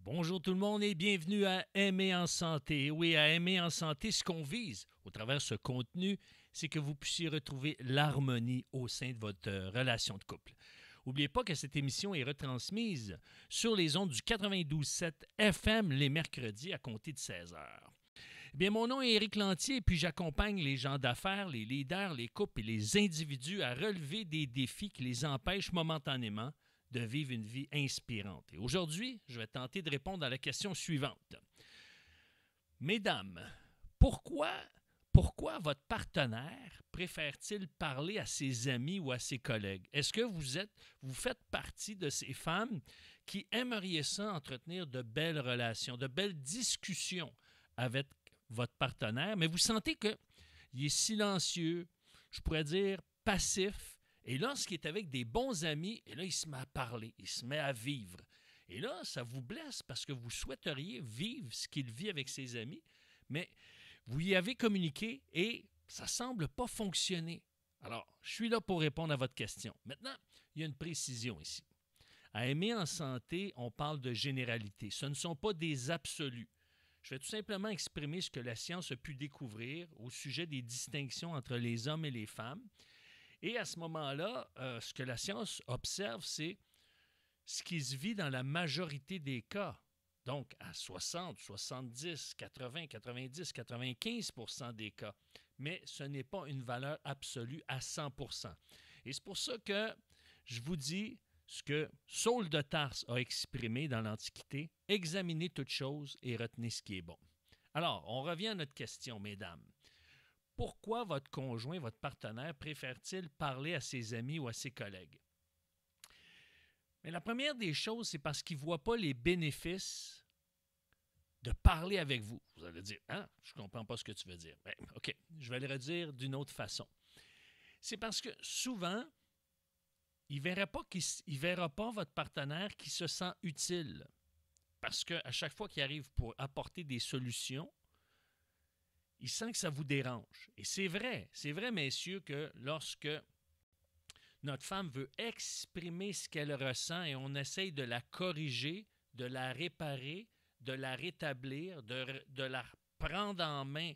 Bonjour tout le monde et bienvenue à Aimer en santé. Oui, à Aimer en santé, ce qu'on vise au travers de ce contenu, c'est que vous puissiez retrouver l'harmonie au sein de votre relation de couple. N'oubliez pas que cette émission est retransmise sur les ondes du 92.7 FM les mercredis à compter de 16 heures. Bien, mon nom est Éric Lantier et puis j'accompagne les gens d'affaires, les leaders, les couples et les individus à relever des défis qui les empêchent momentanément de vivre une vie inspirante. Et aujourd'hui, je vais tenter de répondre à la question suivante. Mesdames, pourquoi votre partenaire préfère-t-il parler à ses amis ou à ses collègues? Est-ce que vous faites partie de ces femmes qui aimeriez ça entretenir de belles relations, de belles discussions avec votre partenaire, mais vous sentez qu'il est silencieux, je pourrais dire passif, et lorsqu'il est avec des bons amis, et là, il se met à parler, il se met à vivre. Et là, ça vous blesse parce que vous souhaiteriez vivre ce qu'il vit avec ses amis, mais vous y avez communiqué et ça ne semble pas fonctionner. Alors, je suis là pour répondre à votre question. Maintenant, il y a une précision ici. À Aimer en santé, on parle de généralité. Ce ne sont pas des absolus. Je vais tout simplement exprimer ce que la science a pu découvrir au sujet des distinctions entre les hommes et les femmes. Et à ce moment-là, ce que la science observe, c'est ce qui se vit dans la majorité des cas. Donc, à 60, 70, 80, 90, 95 % des cas. Mais ce n'est pas une valeur absolue à 100 %. Et c'est pour ça que je vous dis ce que Saul de Tarse a exprimé dans l'Antiquité, examinez toutes choses et retenez ce qui est bon. Alors, on revient à notre question, mesdames. Pourquoi votre conjoint, votre partenaire, préfère-t-il parler à ses amis ou à ses collègues? Mais la première des choses, c'est parce qu'il ne voit pas les bénéfices de parler avec vous. Vous allez dire, ah, je ne comprends pas ce que tu veux dire. Ben, OK, je vais le redire d'une autre façon. C'est parce que souvent, il ne verra pas votre partenaire qui se sent utile. Parce qu'à chaque fois qu'il arrive pour apporter des solutions, il sent que ça vous dérange. Et c'est vrai, messieurs, que lorsque notre femme veut exprimer ce qu'elle ressent et on essaye de la corriger, de la réparer, de la rétablir, de la prendre en main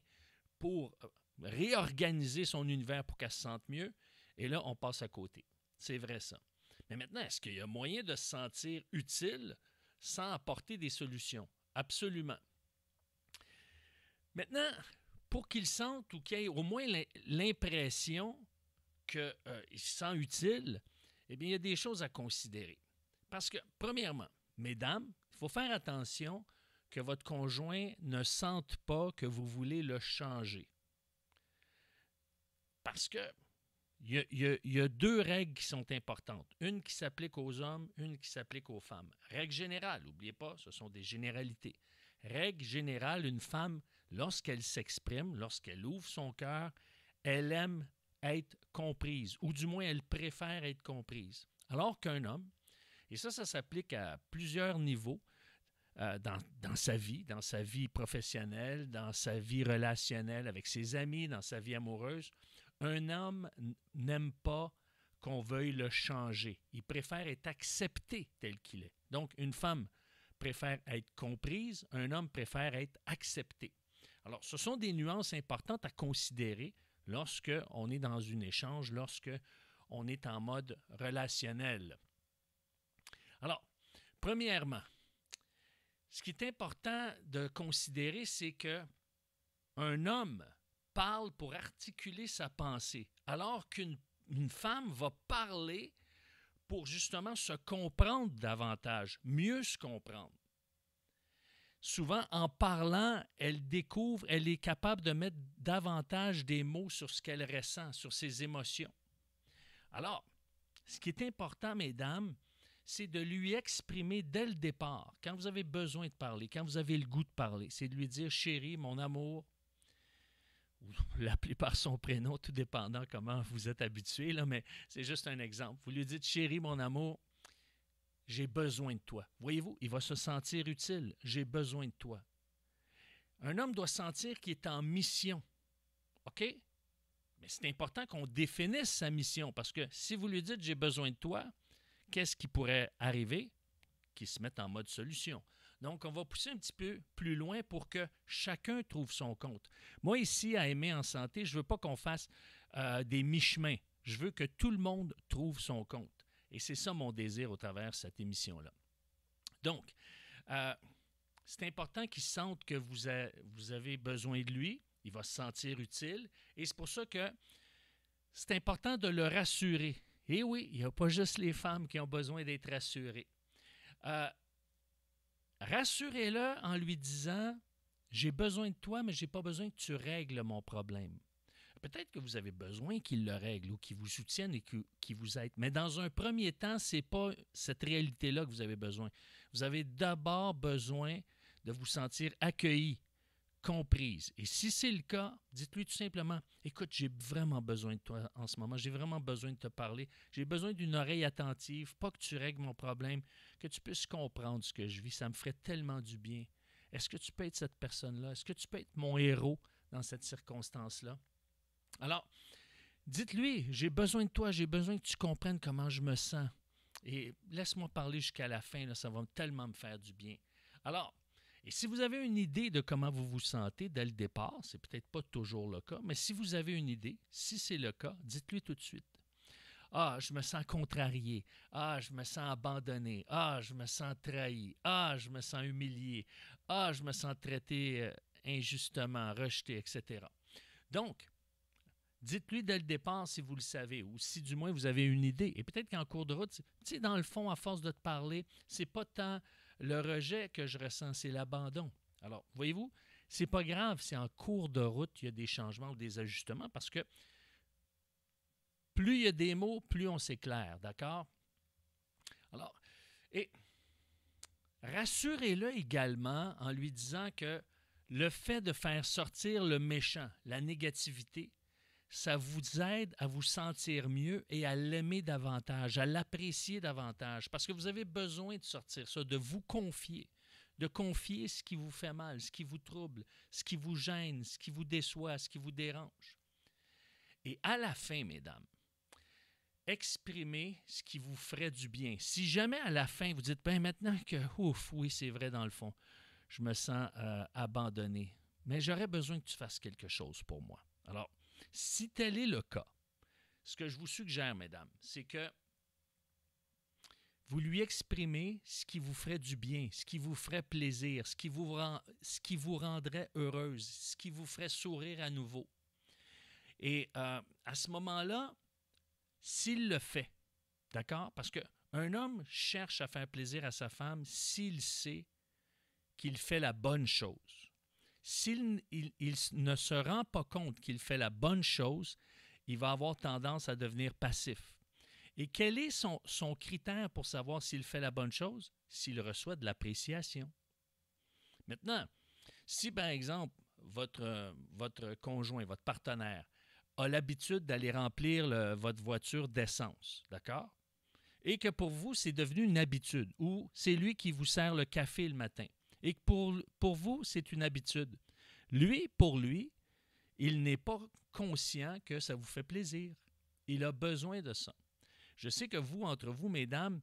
pour réorganiser son univers pour qu'elle se sente mieux, et là, on passe à côté. C'est vrai ça. Mais maintenant, est-ce qu'il y a moyen de se sentir utile sans apporter des solutions? Absolument. Maintenant, pour qu'il sente ou qu'il ait au moins l'impression qu'il se sent utile, eh bien, il y a des choses à considérer. Parce que, premièrement, mesdames, il faut faire attention que votre conjoint ne sente pas que vous voulez le changer. Parce que il y a deux règles qui sont importantes. Une qui s'applique aux hommes, une qui s'applique aux femmes. Règle générale, n'oubliez pas, ce sont des généralités. Règle générale, une femme, lorsqu'elle s'exprime, lorsqu'elle ouvre son cœur, elle aime être comprise, ou du moins elle préfère être comprise. Alors qu'un homme, et ça s'applique à plusieurs niveaux dans sa vie professionnelle, dans sa vie relationnelle avec ses amis, dans sa vie amoureuse, un homme n'aime pas qu'on veuille le changer. Il préfère être accepté tel qu'il est. Donc, une femme préfère être comprise, un homme préfère être accepté. Alors, ce sont des nuances importantes à considérer lorsque on est dans un échange, lorsque on est en mode relationnel. Alors, premièrement, ce qui est important de considérer, c'est qu'un homme parle pour articuler sa pensée, alors qu'une femme va parler pour justement se comprendre davantage, mieux se comprendre. Souvent, en parlant, elle découvre, elle est capable de mettre davantage des mots sur ce qu'elle ressent, sur ses émotions. Alors, ce qui est important, mesdames, c'est de lui exprimer dès le départ, quand vous avez besoin de parler, quand vous avez le goût de parler, c'est de lui dire « Chérie, mon amour », vous l'appelez par son prénom, tout dépendant comment vous êtes habitué, là, mais c'est juste un exemple. Vous lui dites « Chérie, mon amour, j'ai besoin de toi. » Voyez-vous, il va se sentir utile. « J'ai besoin de toi. » Un homme doit sentir qu'il est en mission. OK? Mais c'est important qu'on définisse sa mission, parce que si vous lui dites « J'ai besoin de toi », qu'est-ce qui pourrait arriver? qui se mettent en mode solution. Donc, on va pousser un petit peu plus loin pour que chacun trouve son compte. Moi, ici, à Aimer en santé, je ne veux pas qu'on fasse des mi-chemins. Je veux que tout le monde trouve son compte. Et c'est ça mon désir au travers de cette émission-là. Donc, c'est important qu'il sente que vous avez besoin de lui. Il va se sentir utile. Et c'est pour ça que c'est important de le rassurer. Et oui, il n'y a pas juste les femmes qui ont besoin d'être rassurées. Rassurez-le en lui disant « J'ai besoin de toi, mais je n'ai pas besoin que tu règles mon problème. » Peut-être que vous avez besoin qu'il le règle ou qu'il vous soutienne et qu'il vous aide. Mais dans un premier temps, ce n'est pas cette réalité-là que vous avez besoin. Vous avez d'abord besoin de vous sentir accueilli, comprise. Et si c'est le cas, dites-lui tout simplement « Écoute, j'ai vraiment besoin de toi en ce moment. J'ai vraiment besoin de te parler. J'ai besoin d'une oreille attentive. Pas que tu règles mon problème, que tu puisses comprendre ce que je vis. Ça me ferait tellement du bien. Est-ce que tu peux être cette personne-là? Est-ce que tu peux être mon héros dans cette circonstance-là? » Alors, dites-lui, j'ai besoin de toi, j'ai besoin que tu comprennes comment je me sens. Et laisse-moi parler jusqu'à la fin, là, ça va tellement me faire du bien. Alors, et si vous avez une idée de comment vous vous sentez dès le départ, c'est peut-être pas toujours le cas, mais si vous avez une idée, si c'est le cas, dites-lui tout de suite. Ah, je me sens contrarié. Ah, je me sens abandonné. Ah, je me sens trahi. Ah, je me sens humilié. Ah, je me sens traité injustement, rejeté, etc. Donc, dites-lui dès le départ si vous le savez ou si du moins vous avez une idée. Et peut-être qu'en cours de route, tu sais, dans le fond, à force de te parler, c'est pas tant le rejet que je ressens, c'est l'abandon. Alors, voyez-vous, c'est pas grave si en cours de route, il y a des changements ou des ajustements parce que plus il y a des mots, plus on s'éclaire, d'accord? Alors, et rassurez-le également en lui disant que le fait de faire sortir le méchant, la négativité, ça vous aide à vous sentir mieux et à l'aimer davantage, à l'apprécier davantage, parce que vous avez besoin de sortir ça, de vous confier, de confier ce qui vous fait mal, ce qui vous trouble, ce qui vous gêne, ce qui vous déçoit, ce qui vous dérange. Et à la fin, mesdames, exprimez ce qui vous ferait du bien. Si jamais à la fin, vous dites, ben maintenant que, ouf, oui, c'est vrai dans le fond, je me sens abandonné, mais j'aurais besoin que tu fasses quelque chose pour moi. Alors, si tel est le cas, ce que je vous suggère, mesdames, c'est que vous lui exprimez ce qui vous ferait du bien, ce qui vous ferait plaisir, ce qui vous rendrait heureuse, ce qui vous ferait sourire à nouveau. Et à ce moment-là, s'il le fait, d'accord? Parce qu'un homme cherche à faire plaisir à sa femme s'il sait qu'il fait la bonne chose. S'il ne se rend pas compte qu'il fait la bonne chose, il va avoir tendance à devenir passif. Et quel est son critère pour savoir s'il fait la bonne chose? S'il reçoit de l'appréciation. Maintenant, si par exemple, votre conjoint, votre partenaire, a l'habitude d'aller remplir votre voiture d'essence, d'accord? Et que pour vous, c'est devenu une habitude, ou c'est lui qui vous sert le café le matin, et que pour vous, c'est une habitude. Lui, pour lui, il n'est pas conscient que ça vous fait plaisir. Il a besoin de ça. Je sais que vous, entre vous, mesdames,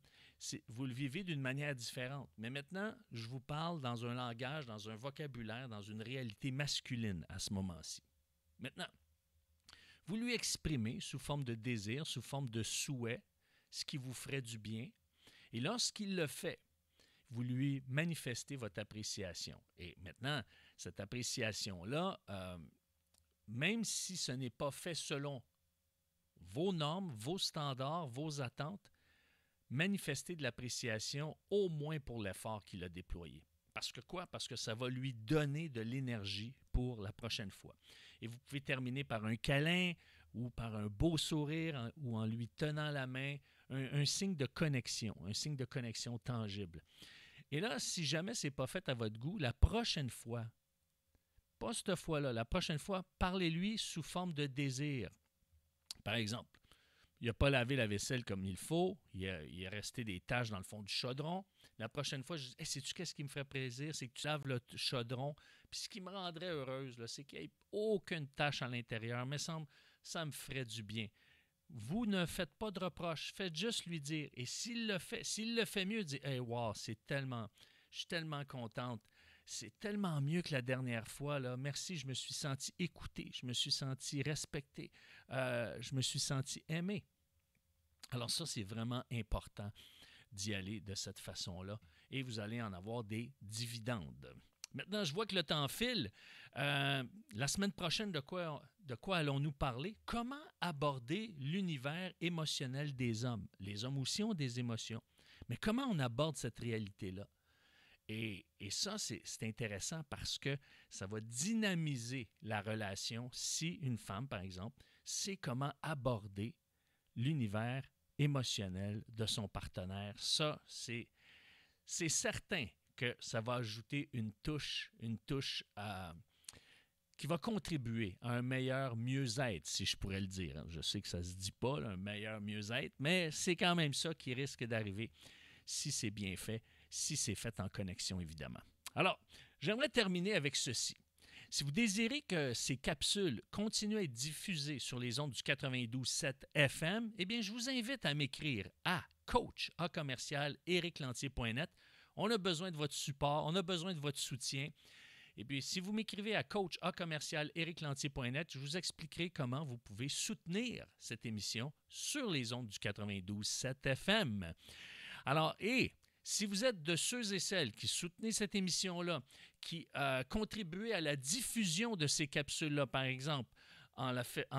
vous le vivez d'une manière différente. Mais maintenant, je vous parle dans un langage, dans un vocabulaire, dans une réalité masculine à ce moment-ci. Maintenant, vous lui exprimez sous forme de désir, sous forme de souhait, ce qui vous ferait du bien. Et lorsqu'il le fait, vous lui manifestez votre appréciation. Et maintenant, cette appréciation-là, même si ce n'est pas fait selon vos normes, vos standards, vos attentes, manifestez de l'appréciation au moins pour l'effort qu'il a déployé. Parce que quoi? Parce que ça va lui donner de l'énergie pour la prochaine fois. Et vous pouvez terminer par un câlin ou par un beau sourire ou en lui tenant la main, un signe de connexion tangible. Et là, si jamais ce n'est pas fait à votre goût, la prochaine fois, pas cette fois-là, la prochaine fois, parlez-lui sous forme de désir. Par exemple, il n'a pas lavé la vaisselle comme il faut, il est resté des taches dans le fond du chaudron. La prochaine fois, je dis, hey, sais-tu qu'est-ce qui me ferait plaisir? C'est que tu laves le chaudron. Puis ce qui me rendrait heureuse, là, c'est qu'il n'y ait aucune tache à l'intérieur. Mais ça me ferait du bien. vous ne faites pas de reproches. Faites juste lui dire. Et s'il le fait mieux, dites « Hey, wow, je suis tellement contente. C'est tellement mieux que la dernière fois. Là. Merci, je me suis senti écouté, je me suis senti respecté, je me suis senti aimé. » Alors ça, c'est vraiment important d'y aller de cette façon-là et vous allez en avoir des dividendes. Maintenant, je vois que le temps file. La semaine prochaine, de quoi allons-nous parler? Comment aborder l'univers émotionnel des hommes? Les hommes aussi ont des émotions. Mais comment on aborde cette réalité-là? Et ça, c'est intéressant parce que ça va dynamiser la relation si une femme, par exemple, sait comment aborder l'univers émotionnel de son partenaire. Ça, c'est certain que ça va ajouter une touche qui va contribuer à un meilleur mieux-être, si je pourrais le dire. Je sais que ça ne se dit pas, là, un meilleur mieux-être, mais c'est quand même ça qui risque d'arriver si c'est bien fait, si c'est fait en connexion, évidemment. Alors, j'aimerais terminer avec ceci. Si vous désirez que ces capsules continuent à être diffusées sur les ondes du 92.7 FM, eh bien, je vous invite à m'écrire à coach@ericlantier.net. On a besoin de votre support, on a besoin de votre soutien. Et puis, si vous m'écrivez à coach@ericlantier.net, je vous expliquerai comment vous pouvez soutenir cette émission sur les ondes du 92.7 FM. Alors, si vous êtes de ceux et celles qui soutenez cette émission-là, qui contribuez à la diffusion de ces capsules-là, par exemple, en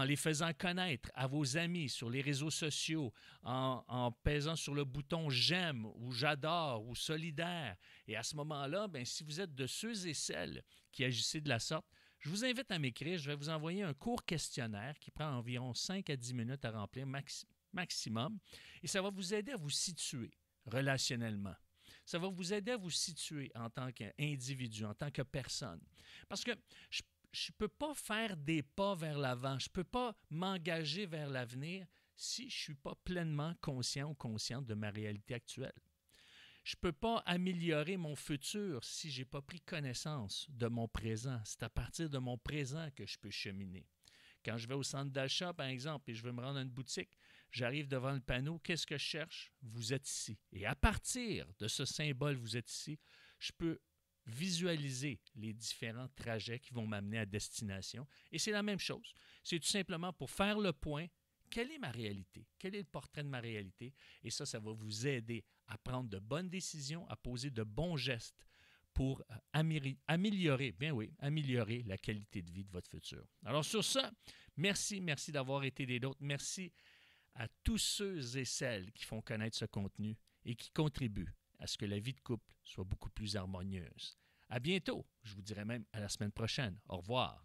les faisant connaître à vos amis sur les réseaux sociaux, en pesant sur le bouton « J'aime » ou « J'adore » ou « Solidaire ». Et à ce moment-là, bien, si vous êtes de ceux et celles qui agissez de la sorte, je vous invite à m'écrire. Je vais vous envoyer un court questionnaire qui prend environ 5 à 10 minutes à remplir maximum. Et ça va vous aider à vous situer relationnellement. Ça va vous aider à vous situer en tant qu'individu, en tant que personne. Parce que je ne peux pas faire des pas vers l'avant, je ne peux pas m'engager vers l'avenir si je ne suis pas pleinement conscient ou consciente de ma réalité actuelle. Je ne peux pas améliorer mon futur si je n'ai pas pris connaissance de mon présent. C'est à partir de mon présent que je peux cheminer. Quand je vais au centre d'achat, par exemple, et je veux me rendre à une boutique, j'arrive devant le panneau, qu'est-ce que je cherche? Vous êtes ici. Et à partir de ce symbole, vous êtes ici, je peux visualiser les différents trajets qui vont m'amener à destination. Et c'est la même chose. C'est tout simplement pour faire le point, quelle est ma réalité? Quel est le portrait de ma réalité? Et ça va vous aider à prendre de bonnes décisions, à poser de bons gestes pour améliorer la qualité de vie de votre futur. Alors sur ça, merci d'avoir été des nôtres. Merci à tous ceux et celles qui font connaître ce contenu et qui contribuent à ce que la vie de couple soit beaucoup plus harmonieuse. À bientôt, je vous dirai même à la semaine prochaine. Au revoir.